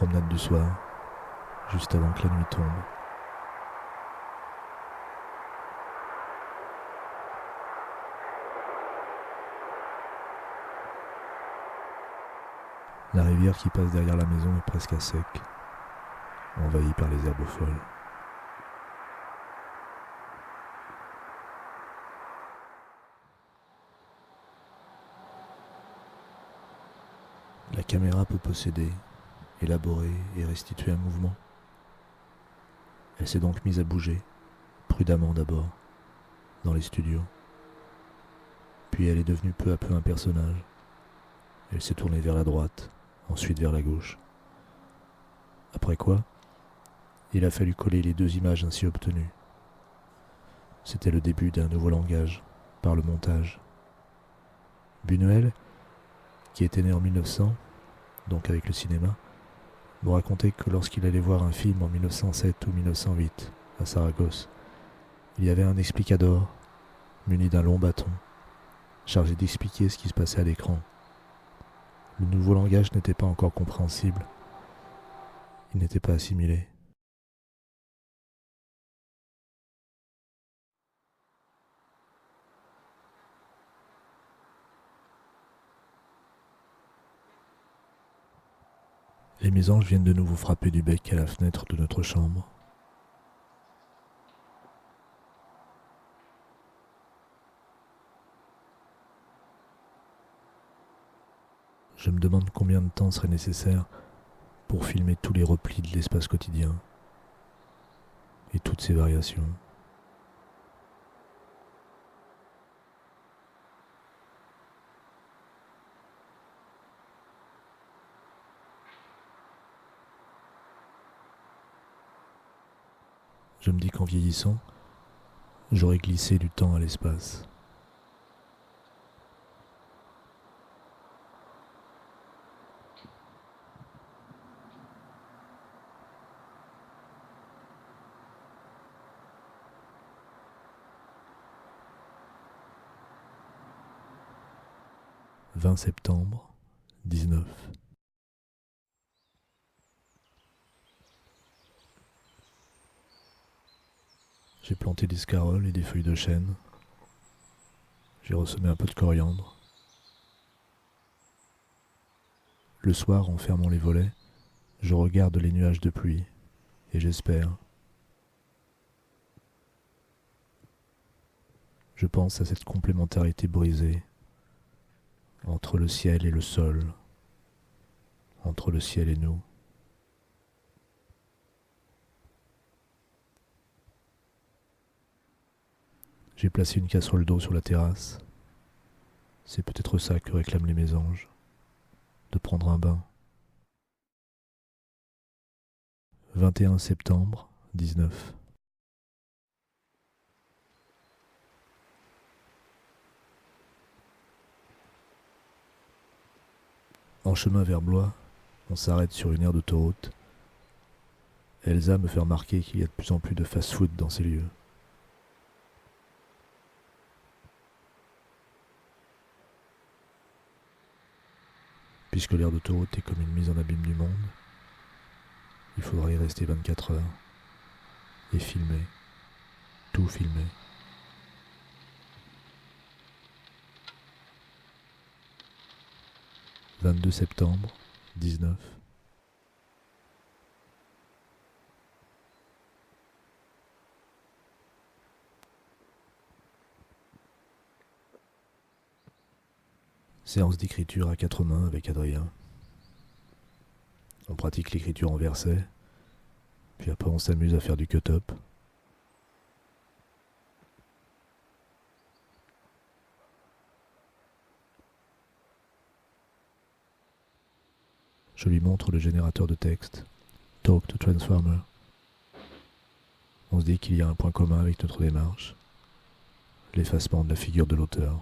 promenade du soir, juste avant que la nuit tombe. La rivière qui passe derrière la maison est presque à sec, envahie par les herbes folles. La caméra peut posséder, élaborer et restituer un mouvement. Elle s'est donc mise à bouger, prudemment d'abord, dans les studios. Puis elle est devenue peu à peu un personnage. Elle s'est tournée vers la droite, ensuite vers la gauche. Après quoi, il a fallu coller les deux images ainsi obtenues. C'était le début d'un nouveau langage, par le montage. Buñuel, qui était né en 1900, donc avec le cinéma, me racontait que lorsqu'il allait voir un film en 1907 ou 1908, à Saragosse, il y avait un explicador, muni d'un long bâton, chargé d'expliquer ce qui se passait à l'écran. Le nouveau langage n'était pas encore compréhensible. Il n'était pas assimilé. Les mésanges viennent de nouveau frapper du bec à la fenêtre de notre chambre. Je me demande combien de temps serait nécessaire pour filmer tous les replis de l'espace quotidien et toutes ses variations. Je me dis qu'en vieillissant, j'aurais glissé du temps à l'espace. « 20 septembre, 19. J'ai planté des scaroles et des feuilles de chêne. J'ai ressemé un peu de coriandre. Le soir, en fermant les volets, je regarde les nuages de pluie et j'espère. Je pense à cette complémentarité brisée entre le ciel et le sol, entre le ciel et nous. J'ai placé une casserole d'eau sur la terrasse. C'est peut-être ça que réclament les mésanges, de prendre un bain. 21 septembre, 19. En chemin vers Blois, on s'arrête sur une aire d'autoroute. Elsa me fait remarquer qu'il y a de plus en plus de fast-food dans ces lieux. Puisque l'aire d'autoroute est comme une mise en abîme du monde, il faudra y rester 24 heures et filmer, tout filmer. « 22 septembre, 19. Séance d'écriture à 4 mains avec Adrien. On pratique l'écriture en versets, puis après on s'amuse à faire du cut-up. Je lui montre le générateur de texte, Talk to Transformer. On se dit qu'il y a un point commun avec notre démarche, l'effacement de la figure de l'auteur.